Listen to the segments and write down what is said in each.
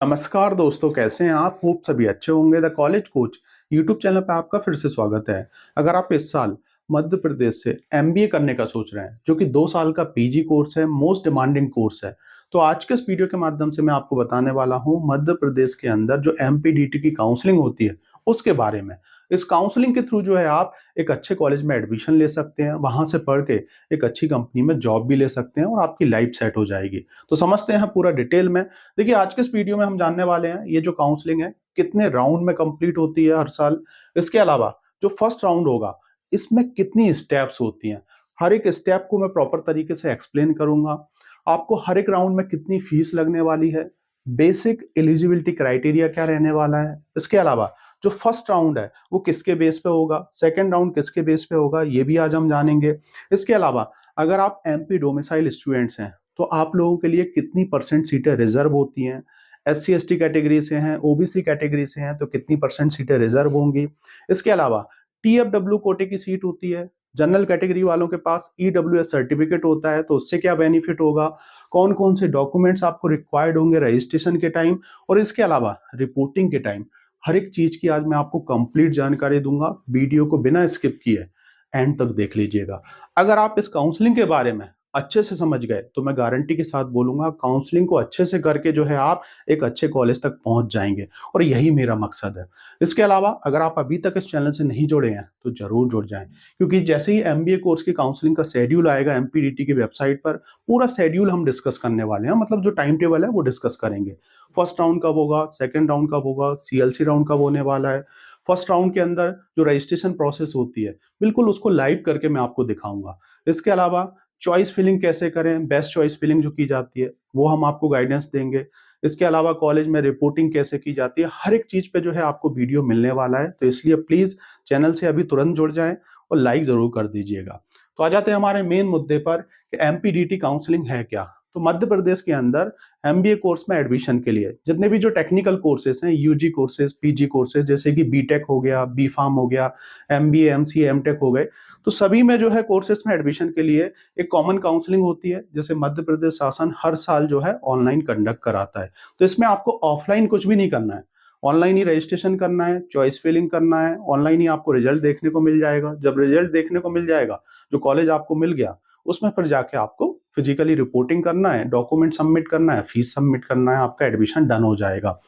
नमस्कार दोस्तों, कैसे हैं आप? होप सभी अच्छे होंगे। The college coach YouTube channel पे आपका फिर से स्वागत है। अगर आप इस साल मध्य प्रदेश से एमबीए करने का सोच रहे हैं, जो कि 2 साल का पीजी कोर्स है, मोस्ट डिमांडिंग कोर्स है, तो आज के इस वीडियो के माध्यम से मैं आपको बताने वाला हूँ मध्य प्रदेश के अंदर जो एमपीडीटी की काउंसलिंग होती है, उसके बारे में। इस काउंसलिंग के थ्रू जो है आप एक अच्छे कॉलेज में एडमिशन ले सकते हैं, वहाँ से पढ़ के एक अच्छी कंपनी में जॉब भी ले सकते हैं और आपकी लाइफ सेट हो जाएगी। तो समझते हैं पूरा डिटेल में। देखिए, आज के इस वीडियो में हम जानने वाले हैं ये जो काउंसलिंग है कितने राउंड में कंप्लीट होती है हर साल। इसके अलावा जो फर्स्ट राउंड होगा इसमें कितनी स्टेप्स होती हैं, हर एक स्टेप को मैं प्रॉपर तरीके से एक्सप्लेन करूंगा। आपको हर एक राउंड में कितनी फीस लगने वाली है, बेसिक एलिजिबिलिटी क्राइटेरिया क्या रहने वाला है। इसके अलावा जो फर्स्ट राउंड है वो किसके बेस पे होगा, सेकेंड राउंड किसके बेस पे होगा, ये भी आज हम जानेंगे। इसके अलावा अगर आप एमपी डोमिसाइल स्टूडेंट्स हैं तो आप लोगों के लिए कितनी परसेंट सीटें रिजर्व होती हैं, एससी एसटी कैटेगरी से हैं, ओबीसी कैटेगरी से हैं तो कितनी परसेंट सीटें रिजर्व होंगी। इसके अलावा टीएफडब्ल्यू कोटे की सीट होती है, जनरल कैटेगरी वालों के पास ईडब्ल्यूएस सर्टिफिकेट होता है तो उससे क्या बेनिफिट होगा, कौन कौन से डॉक्यूमेंट्स आपको रिक्वायर्ड होंगे रजिस्ट्रेशन के टाइम, और इसके अलावा रिपोर्टिंग के टाइम। हर एक चीज की आज मैं आपको कंप्लीट जानकारी दूंगा। वीडियो को बिना स्किप किए एंड तक देख लीजिएगा। अगर आप इस काउंसलिंग के बारे में अच्छे से समझ गए तो मैं गारंटी के साथ बोलूंगा काउंसलिंग को अच्छे से करके जो है आप एक अच्छे कॉलेज तक पहुंच जाएंगे, और यही मेरा मकसद है। इसके अलावा अगर आप अभी तक इस चैनल से नहीं जुड़े हैं तो जरूर जुड़ जाएं, क्योंकि जैसे ही एमबीए कोर्स की काउंसलिंग का शेड्यूल आएगा एमपीडीटी की वेबसाइट पर, पूरा शेड्यूल हम डिस्कस करने वाले हैं। मतलब जो टाइम टेबल है वो डिस्कस करेंगे। फर्स्ट राउंड कब होगा, सेकेंड राउंड कब होगा, सीएलसी राउंड कब होने वाला है। फर्स्ट राउंड के अंदर जो रजिस्ट्रेशन प्रोसेस होती है बिल्कुल उसको लाइव करके मैं आपको दिखाऊंगा। इसके अलावा चॉइस फिलिंग कैसे करें, बेस्ट चॉइस फिलिंग जो की जाती है वो हम आपको गाइडेंस देंगे। इसके अलावा कॉलेज में रिपोर्टिंग कैसे की जाती है, हर एक चीज पे जो है आपको वीडियो मिलने वाला है। तो इसलिए प्लीज चैनल से अभी तुरंत जुड़ जाएं और लाइक जरूर कर दीजिएगा। तो आ जाते हैं हमारे मेन मुद्दे पर कि एमपीडीटी काउंसलिंग है क्या। तो मध्य प्रदेश के अंदर एमबीए कोर्स में एडमिशन के लिए जितने भी जो टेक्निकल कोर्सेज हैं, यूजी कोर्सेज, पीजी कोर्सेज, जैसे कि बीटेक हो गया, बी फार्म हो गया, एमबीए, एमसीए, एमटेक हो गए, तो सभी में जो है कोर्सेज में एडमिशन के लिए एक कॉमन काउंसलिंग होती है, जैसे मध्य प्रदेश शासन हर साल जो है ऑनलाइन कंडक्ट कराता है। तो इसमें आपको ऑफलाइन कुछ भी नहीं करना है, ऑनलाइन ही रजिस्ट्रेशन करना है, चॉइस फिलिंग करना है, ऑनलाइन ही आपको रिजल्ट देखने को मिल जाएगा। जब रिजल्ट देखने को मिल जाएगा, जो कॉलेज आपको मिल गया, उसमें फिर जाके आपको फिजिकली रिपोर्टिंग करना है, डॉक्यूमेंट सबमिट करना है, फीस सबमिट करना है, आपका एडमिशन डन हो जाएगा।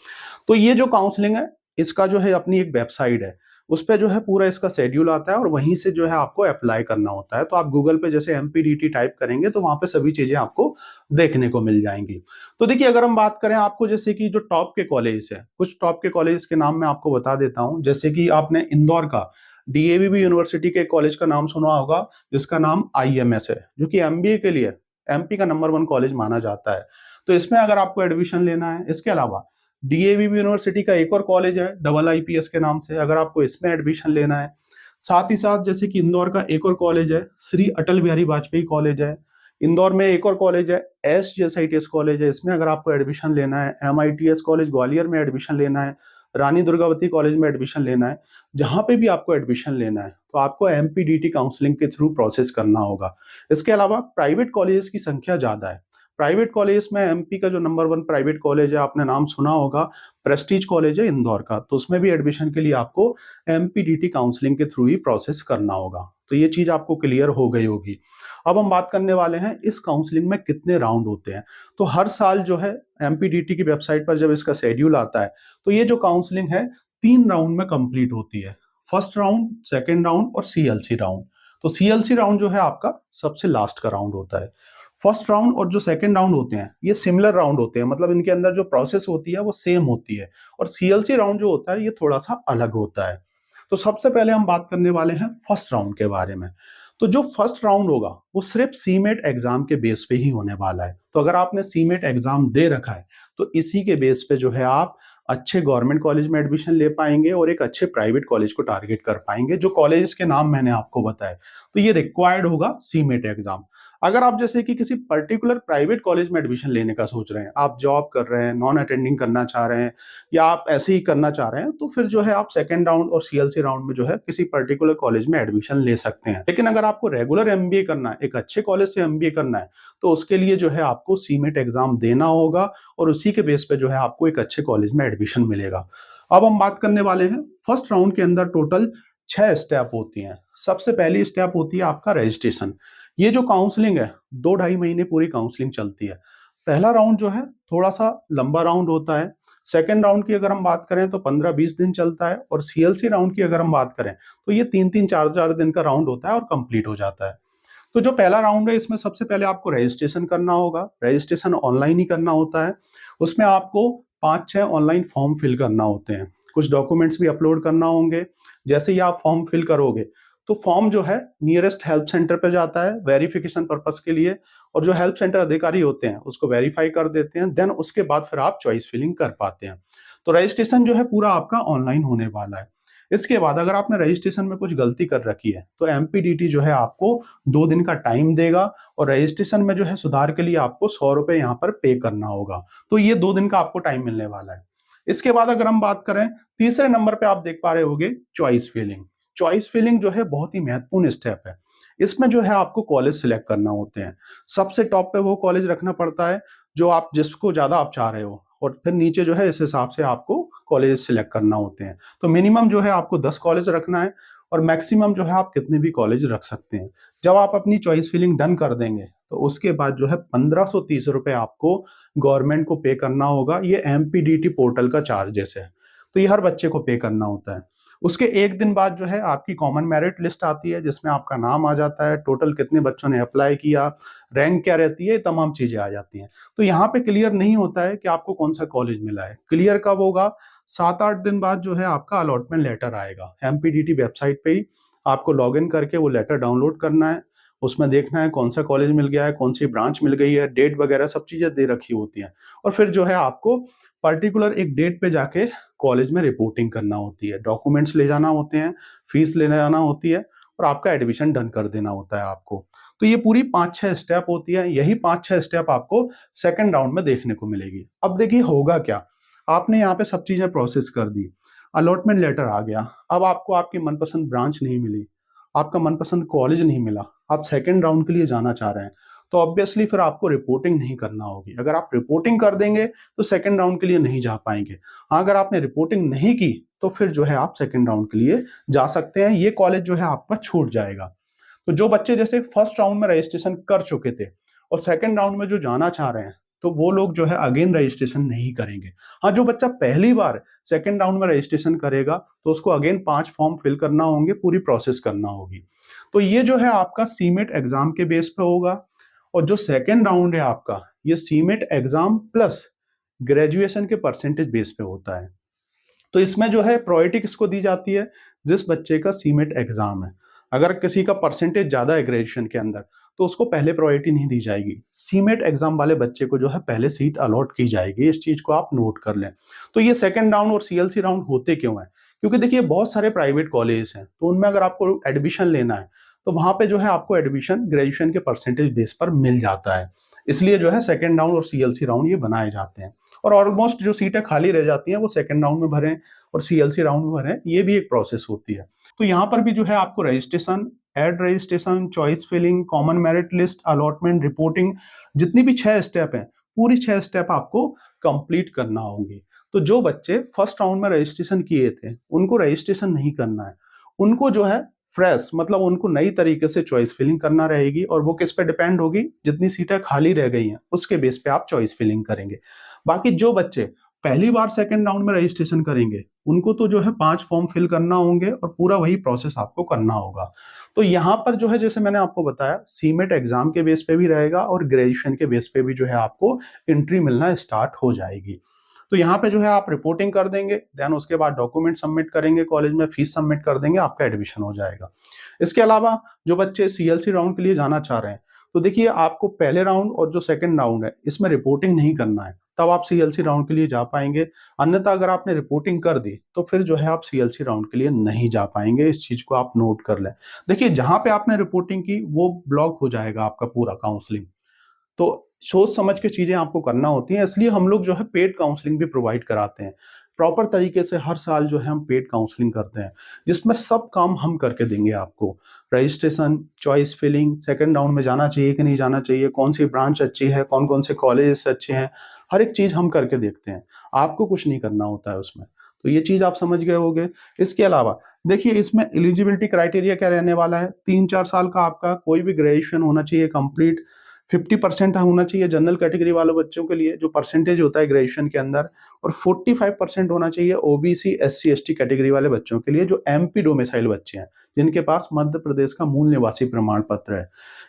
तो ये जो काउंसलिंग है इसका जो है अपनी एक वेबसाइट है, उस पे जो है पूरा इसका शेड्यूल आता है और वहीं से जो है आपको अप्लाई करना होता है। तो आप गूगल पे जैसे एमपीडीटी टाइप करेंगे तो वहां पे सभी चीजें आपको देखने को मिल जाएंगी। तो देखिए, अगर हम बात करें आपको जैसे कि जो टॉप के कॉलेज है, कुछ टॉप के कॉलेज के नाम मैं आपको बता देता हूं। जैसे कि आपने इंदौर का डीएवीबी यूनिवर्सिटी के कॉलेज का नाम सुना होगा, जिसका नाम आईएमएस है, जो कि एमबीए के लिए एमपी का नंबर 1 कॉलेज माना जाता है। तो इसमें अगर आपको एडमिशन लेना है, इसके अलावा डीएवीबी यूनिवर्सिटी का एक और कॉलेज है डबल आईपीएस के नाम से, अगर आपको इसमें एडमिशन लेना है। साथ ही साथ जैसे कि इंदौर का एक और कॉलेज है, श्री अटल बिहारी वाजपेयी कॉलेज है। इंदौर में एक और कॉलेज है, एसजीएसआईटीएस कॉलेज है, इसमें अगर आपको एडमिशन लेना है। एमआईटीएस कॉलेज ग्वालियर में एडमिशन लेना है, रानी दुर्गावती कॉलेज में एडमिशन लेना है। जहां पे भी आपको एडमिशन लेना है तो आपको एमपीडीटी काउंसलिंग के थ्रू प्रोसेस करना होगा। इसके अलावा प्राइवेट कॉलेज की संख्या ज्यादा है। प्राइवेट कॉलेज में एमपी का जो नंबर 1 प्राइवेट कॉलेज है, आपने नाम सुना होगा, प्रेस्टीज कॉलेज है इंदौर का, तो उसमें भी एडमिशन के लिए आपको एमपीडीटी काउंसलिंग के थ्रू ही प्रोसेस करना होगा। तो ये चीज आपको क्लियर हो गई होगी। अब हम बात करने वाले हैं इस काउंसलिंग में कितने राउंड होते हैं। तो हर साल जो है एमपीडीटी की वेबसाइट पर जब इसका शेड्यूल आता है तो ये जो काउंसलिंग है 3 राउंड में कंप्लीट होती है। फर्स्ट राउंड, सेकेंड राउंड और सीएलसी राउंड। तो सीएलसी राउंड जो है आपका सबसे लास्ट का राउंड होता है। फर्स्ट राउंड और जो सेकंड राउंड होते हैं ये सिमिलर राउंड होते हैं, मतलब इनके अंदर जो प्रोसेस होती है वो सेम होती है। और सीएलसी राउंड जो होता है ये थोड़ा सा अलग होता है। तो सबसे पहले हम बात करने वाले हैं फर्स्ट राउंड के बारे में। तो जो फर्स्ट राउंड होगा वो सिर्फ सीमेट एग्जाम के बेस पे ही होने वाला है। तो अगर आपने सीमेट एग्जाम दे रखा है तो इसी के बेस पे जो है आप अच्छे गवर्नमेंट कॉलेज में एडमिशन ले पाएंगे और एक अच्छे प्राइवेट कॉलेज को टारगेट कर पाएंगे, जो कॉलेज के नाम मैंने आपको बताया। तो ये रिक्वायर्ड होगा सीमेट एग्जाम। अगर आप जैसे कि किसी पर्टिकुलर प्राइवेट कॉलेज में एडमिशन लेने का सोच रहे हैं, आप जॉब कर रहे हैं, नॉन अटेंडिंग करना चाह रहे हैं या आप ऐसे ही करना चाह रहे हैं, तो फिर जो है आप सेकंड राउंड और सीएलसी राउंड में जो है किसी पर्टिकुलर कॉलेज में एडमिशन ले सकते हैं। लेकिन अगर आपको रेगुलर एमबीए करना है, एक अच्छे कॉलेज से एमबीए करना है, तो उसके लिए जो है आपको सीमेट एग्जाम देना होगा और उसी के बेस पे जो है आपको एक अच्छे कॉलेज में एडमिशन मिलेगा। अब हम बात करने वाले हैं फर्स्ट राउंड के अंदर टोटल 6 स्टेप होती हैं। सबसे पहली स्टेप होती है आपका रजिस्ट्रेशन। ये जो काउंसलिंग है, 2 ढाई महीने पूरी काउंसलिंग चलती है। पहला राउंड जो है थोड़ा-सा लंबा राउंड होता है। सेकंड राउंड की अगर हम बात करें तो 15-20 दिन चलता है और सीएलसी राउंड की अगर हम बात करें तो ये 3-3 4-4 दिन का राउंड होता है और कंप्लीट हो जाता है। तो जो पहला राउंड है इसमें सबसे पहले आपको रजिस्ट्रेशन करना होगा। रजिस्ट्रेशन ऑनलाइन ही करना होता है। उसमें आपको 5-6 ऑनलाइन फॉर्म फिल करना होते हैं। कुछ डॉक्यूमेंट्स भी अपलोड करना होंगे। जैसे ही आप फॉर्म फिल करोगे तो फॉर्म जो है नियरेस्ट हेल्प सेंटर पे जाता है वेरिफिकेशन पर्पस के लिए और जो हेल्प सेंटर अधिकारी होते हैं उसको वेरीफाई कर देते हैं। देन उसके बाद फिर आप चॉइस फिलिंग कर पाते हैं। तो रजिस्ट्रेशन जो है पूरा आपका ऑनलाइन होने वाला है। इसके बाद अगर आपने रजिस्ट्रेशन में कुछ गलती कर रखी है तो एमपीडीटी जो है आपको 2 दिन का टाइम देगा और रजिस्ट्रेशन में जो है सुधार के लिए आपको 100 रुपए यहाँ पर पे करना होगा। तो ये 2 दिन का आपको टाइम मिलने वाला है। इसके बाद अगर हम बात करें तीसरे नंबर पे आप देख पा रहे होगे चॉइस फिलिंग। चॉइस फिलिंग जो है बहुत ही महत्वपूर्ण स्टेप है। इसमें जो है आपको कॉलेज सिलेक्ट करना होते हैं। सबसे टॉप पे वो कॉलेज रखना पड़ता है जो आप जिसको ज्यादा आप चाह रहे हो और फिर नीचे जो है इस हिसाब से आपको कॉलेज सिलेक्ट करना होते हैं। तो मिनिमम जो है आपको 10 कॉलेज रखना है और मैक्सिमम जो है आप कितने भी कॉलेज रख सकते हैं। जब आप अपनी चॉइस फिलिंग डन कर देंगे तो उसके बाद जो है 1530 रुपए आपको गवर्नमेंट को पे करना होगा। ये एमपीडीटी पोर्टल का चार्जेस है। तो ये हर बच्चे को पे करना होता है। उसके एक दिन बाद जो है आपकी कॉमन मेरिट लिस्ट आती है जिसमें आपका नाम आ जाता है, टोटल कितने बच्चों ने अप्लाई किया, रैंक क्या रहती है, ये तमाम चीजें आ जाती हैं। तो यहाँ पे क्लियर नहीं होता है कि आपको कौन सा कॉलेज मिला है। क्लियर कब होगा? 7-8 दिन बाद जो है आपका अलॉटमेंट लेटर आएगा। एमपीडीटी वेबसाइट पे ही आपको लॉग इन करके वो लेटर डाउनलोड करना है। उसमें देखना है कौन सा कॉलेज मिल गया है, कौन सी ब्रांच मिल गई है, डेट वगैरह सब चीजें दे रखी होती हैं। और फिर जो है आपको पर्टिकुलर एक डेट पे जाके कॉलेज में रिपोर्टिंग करना होती है, डॉक्यूमेंट्स ले जाना होते हैं, फीस लेने जाना होती है और आपका एडमिशन डन कर देना होता है आपको। तो ये पूरी 5-6 स्टेप होती है। यही 5-6 स्टेप आपको सेकंड राउंड में देखने को मिलेगी। अब देखिए होगा क्या, आपने यहाँ पे सब चीजें प्रोसेस कर दी, अलॉटमेंट लेटर आ गया, अब आपको आपकी मनपसंद ब्रांच नहीं मिली, आपका मनपसंद कॉलेज नहीं मिला, आप सेकंड राउंड के लिए जाना चाह रहे हैं, तो ऑब्वियसली फिर आपको रिपोर्टिंग नहीं करना होगी। अगर आप रिपोर्टिंग कर देंगे तो सेकंड राउंड के लिए नहीं जा पाएंगे। हाँ, अगर आपने रिपोर्टिंग नहीं की तो फिर जो है आप सेकंड राउंड के लिए जा सकते हैं। ये कॉलेज जो है आपका छूट जाएगा। तो जो बच्चे जैसे फर्स्ट राउंड में रजिस्ट्रेशन कर चुके थे और सेकंड राउंड में जो जाना चाह रहे हैं तो वो लोग जो है अगेन रजिस्ट्रेशन नहीं करेंगे। हाँ, जो बच्चा पहली बार सेकंड राउंड में रजिस्ट्रेशन करेगा तो उसको अगेन 5 फॉर्म फिल करना होंगे, पूरी प्रोसेस करना होगी। तो ये जो है आपका सीमेट एग्जाम के बेस पे होगा और जो सेकंड राउंड है आपका ये सीमेट एग्जाम प्लस ग्रेजुएशन के परसेंटेज बेस पे होता है। तो इसमें जो है प्रायोरिटी किसको दी जाती है? जिस बच्चे का सीमेट एग्जाम है। अगर किसी का परसेंटेज ज्यादा है ग्रेजुएशन के अंदर तो उसको पहले प्रायोरिटी नहीं दी जाएगी। सीमेट एग्जाम वाले बच्चे को जो है पहले सीट अलॉट की जाएगी। इस चीज को आप नोट कर लें। तो ये सेकंड राउंड और सीएलसी राउंड होते क्यों है? क्योंकि देखिए बहुत सारे प्राइवेट कॉलेज हैं तो उनमें अगर आपको एडमिशन लेना है तो वहां पे जो है आपको एडमिशन ग्रेजुएशन के परसेंटेज बेस पर मिल जाता है। इसलिए जो है सेकंड राउंड और सीएलसी राउंड ये बनाए जाते हैं और ऑलमोस्ट जो सीटें खाली रह जाती हैं वो सेकंड राउंड में भरें और सीएलसी राउंड में भरें, ये भी एक प्रोसेस होती है। तो यहाँ पर भी जो है आपको registration, add registration, choice filling, common merit list, allotment, reporting, जितनी भी 6 स्टेप हैं पूरी 6 स्टेप आपको कंप्लीट करना होंगे। तो जो बच्चे फर्स्ट राउंड में रजिस्ट्रेशन किए थे उनको रजिस्ट्रेशन नहीं करना है, उनको जो है फ्रेश मतलब उनको नई तरीके से चॉइस फिलिंग करना रहेगी और वो किस पे डिपेंड होगी? जितनी सीटें खाली रह गई हैं उसके बेस पे आप चॉइस फिलिंग करेंगे। बाकी जो बच्चे पहली बार सेकंड राउंड में रजिस्ट्रेशन करेंगे उनको तो जो है 5 फॉर्म फिल करना होंगे और पूरा वही प्रोसेस आपको करना होगा। तो यहाँ पर जो है जैसे मैंने आपको बताया सीमेट एग्जाम के बेस पे भी रहेगा और ग्रेजुएशन के बेस पे भी जो है आपको एंट्री मिलना स्टार्ट हो जाएगी। तो यहाँ पे जो है आप रिपोर्टिंग कर देंगे, देन उसके बाद डॉक्यूमेंट सबमिट करेंगे कॉलेज में, फीस सबमिट कर देंगे, आपका एडमिशन हो जाएगा। इसके अलावा जो बच्चे सीएलसी राउंड के लिए जाना चाह रहे हैं तो देखिए आपको पहले राउंड और जो सेकंड राउंड है इसमें रिपोर्टिंग नहीं करना है, तब आप सीएलसी राउंड के लिए जा पाएंगे। अन्यथा अगर आपने रिपोर्टिंग कर दी तो फिर जो है आप सीएलसी राउंड के लिए नहीं जा पाएंगे। इस चीज को आप नोट कर लें। देखिए जहां पे आपने रिपोर्टिंग की वो ब्लॉक हो जाएगा आपका पूरा काउंसलिंग। तो सोच समझ के चीजें आपको करना होती हैं, इसलिए हम लोग जो है पेड काउंसलिंग भी प्रोवाइड कराते हैं। प्रॉपर तरीके से हर साल जो है हम पेड काउंसलिंग करते हैं, जिसमें सब काम हम करके देंगे आपको। Registration, choice filling, second round में जाना चाहिए कि नहीं जाना चाहिए, कौन सी ब्रांच अच्छी है, कौन कौन से कॉलेज अच्छे हैं, हर एक चीज हम करके देखते हैं। आपको कुछ नहीं करना होता है उसमें। तो ये चीज आप समझ गए होंगे। इसके अलावा देखिए इसमें एलिजिबिलिटी क्राइटेरिया क्या रहने वाला है। 3-4 साल का आपका कोई भी ग्रेजुएशन होना चाहिए कंप्लीट। 50% होना चाहिए जनरल कैटेगरी वाले बच्चों के लिए, जो परसेंटेज होता है ग्रेजुएशन के अंदर। और 45% होना चाहिए ओबीसी, एससी, एसटी कैटेगरी वाले बच्चों के लिए, जो एमपी डोमिसाइल बच्चे हैं, जिनके पास मध्य प्रदेश का मूल निवासी प्रमाण पत्र है।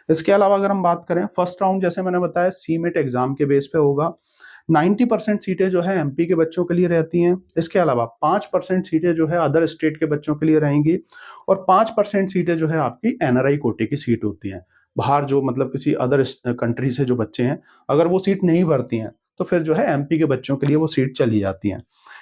इसके अलावा अगर हम बात करें, फर्स्ट राउंड जैसे मैंने बताया सीमेट एग्जाम के बेस पे होगा। 90% सीटें जो है एमपी के बच्चों के लिए रहती हैं। इसके अलावा 5% सीटें जो है अदर स्टेट के बच्चों के लिए रहेंगी। और 5% सीटें जो है आपकी एनआरआई कोटे की सीट होती हैं। बाहर जो मतलब किसी अदर कंट्री से जो बच्चे हैं, अगर वो सीट नहीं भरती हैं तो फिर जो है एमपी के बच्चों के लिए वो सीट चली जाती हैं।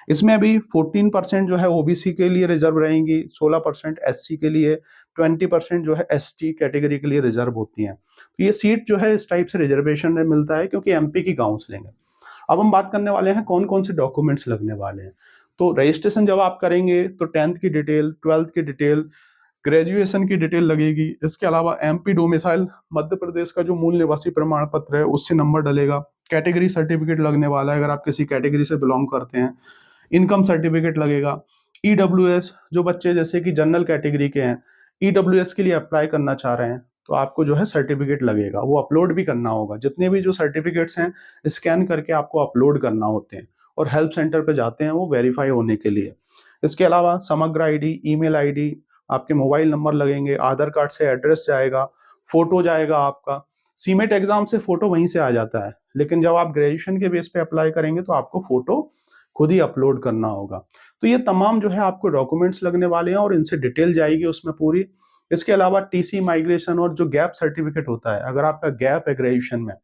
इसमें अभी 14% जो है ओबीसी के लिए रिजर्व रहेंगी, 16% एससी के लिए, 20% जो है एसटी कैटेगरी के लिए रिजर्व होती हैं। तो ये सीट जो है इस टाइप से रिजर्वेशन में मिलता है, क्योंकि एमपी की काउंसलिंग है। अब हम बात करने वाले हैं कौन कौन से डॉक्यूमेंट्स लगने वाले हैं। तो रजिस्ट्रेशन जब आप करेंगे तो 10th की डिटेल, 12th की डिटेल, ग्रेजुएशन की डिटेल लगेगी। इसके अलावा एमपी डोमिसाइल मध्य प्रदेश का जो मूल निवासी प्रमाण पत्र है उससे नंबर डलेगा। कैटेगरी सर्टिफिकेट लगने वाला है, अगर आप किसी कैटेगरी से बिलोंग करते हैं। इनकम सर्टिफिकेट लगेगा। ईडब्ल्यूएस, जो बच्चे जैसे कि जनरल कैटेगरी के हैं, ईडब्ल्यूएस के लिए अप्लाई करना चाह रहे हैं, तो आपको जो है सर्टिफिकेट लगेगा, वो अपलोड भी करना होगा। जितने भी जो सर्टिफिकेट्स हैं स्कैन करके आपको अपलोड करना होते हैं, और हेल्प सेंटर पे जाते हैं वो वेरीफाई होने के लिए। इसके अलावा समग्र आईडी, ईमेल आईडी, आपके मोबाइल नंबर लगेंगे, आधार कार्ड से एड्रेस जाएगा, फोटो जाएगा आपका। सीमेट एग्जाम से फोटो वहीं से आ जाता है, लेकिन जब आप ग्रेजुएशन के बेस पे अप्लाई करेंगे तो आपको फोटो खुद ही अपलोड करना होगा। तो ये तमाम जो है आपको डॉक्यूमेंट्स लगने वाले हैं, और इनसे डिटेल जाएगी उसमें पूरी। इसके अलावा टीसी, माइग्रेशन और जो गैप सर्टिफिकेट होता है, अगर आपका गैप है ग्रेजुएशन में,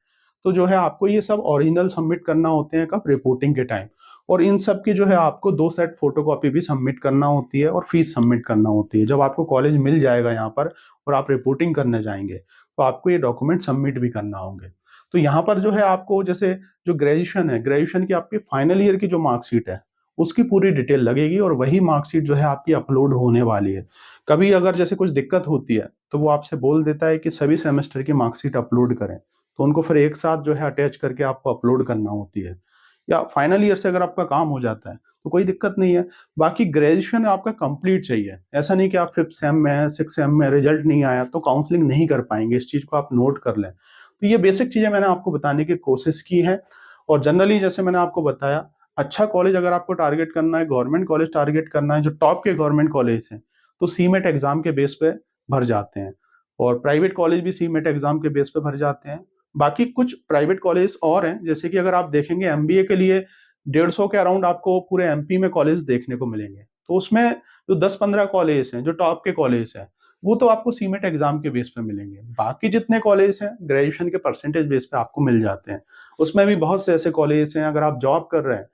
तो जो है आपको ये सब ओरिजिनल सबमिट करना होते हैं कब, रिपोर्टिंग के टाइम। और इन सब की जो है आपको 2 सेट फोटोकॉपी भी सबमिट करना होती है, और फीस सबमिट करना होती है। जब आपको कॉलेज मिल जाएगा यहाँ पर और आप रिपोर्टिंग करने जाएंगे, तो आपको ये डॉक्यूमेंट सबमिट भी करना होंगे। तो यहाँ पर जो है आपको, जैसे जो ग्रेजुएशन है, ग्रेजुएशन की आपकी फाइनल ईयर की जो मार्कशीट है उसकी पूरी डिटेल लगेगी, और वही मार्कशीट जो है आपकी अपलोड होने वाली है। कभी अगर जैसे कुछ दिक्कत होती है तो वो आपसे बोल देता है कि सभी सेमेस्टर की मार्कशीट अपलोड करें, तो उनको फिर एक साथ जो है अटैच करके आपको अपलोड करना होती है। या फाइनल ईयर से अगर आपका काम हो जाता है तो कोई दिक्कत नहीं है। बाकी ग्रेजुएशन आपका कंप्लीट चाहिए। ऐसा नहीं कि आप 5th सेम में है, 6th सेम में रिजल्ट नहीं आया तो काउंसलिंग नहीं कर पाएंगे। इस चीज को आप नोट कर लें। तो ये बेसिक चीजें मैंने आपको बताने की कोशिश की है। और जनरली जैसे मैंने आपको बताया, अच्छा कॉलेज अगर आपको टारगेट करना है, गवर्नमेंट कॉलेज टारगेट करना है, जो टॉप के गवर्नमेंट कॉलेज हैं, तो सीमेट एग्जाम के बेस पे भर जाते हैं। और प्राइवेट कॉलेज भी सीमेट एग्जाम के बेस पे भर जाते हैं। बाकी कुछ प्राइवेट कॉलेज और हैं, जैसे कि अगर आप देखेंगे एमबीए के लिए 150 के अराउंड आपको पूरे एमपी में कॉलेज देखने को मिलेंगे। तो उसमें जो 10-15 कॉलेज हैं, जो टॉप के कॉलेज हैं, वो तो आपको सीमेट एग्जाम के बेस पे मिलेंगे। बाकी जितने कॉलेज हैं ग्रेजुएशन के परसेंटेज बेस पे आपको मिल जाते हैं। उसमें भी बहुत से ऐसे कॉलेज हैं, अगर आप जॉब कर रहे हैं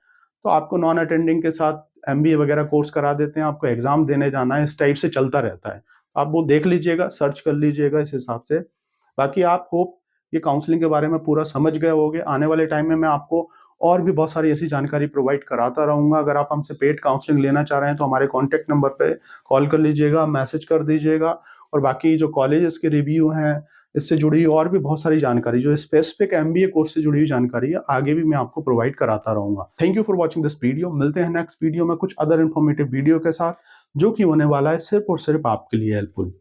तो आपको नॉन अटेंडिंग के साथ एमबीए वगैरह कोर्स करा देते हैं, आपको एग्जाम देने जाना है, इस टाइप से चलता रहता है। आप वो देख लीजिएगा, सर्च कर लीजिएगा इस हिसाब से। बाकी आप होप ये काउंसलिंग के बारे में पूरा समझ गए होंगे। आने वाले टाइम में मैं आपको और भी बहुत सारी ऐसी जानकारी प्रोवाइड कराता रहूंगा। अगर आप हमसे पेड काउंसलिंग लेना चाह रहे हैं तो हमारे कॉन्टैक्ट नंबर पे कॉल कर लीजिएगा, मैसेज कर दीजिएगा। और बाकी जो कॉलेजेस के रिव्यू हैं, इससे जुड़ी और भी बहुत सारी जानकारी, जो स्पेसिफिक एमबीए कोर्स से जुड़ी हुई जानकारी है, आगे भी मैं आपको प्रोवाइड कराता रहूंगा। Thank you for watching this video. मिलते हैं नेक्स्ट वीडियो में कुछ अदर इन्फॉर्मेटिव वीडियो के साथ, जो कि होने वाला है सिर्फ और सिर्फ आपके लिए हेल्पफुल।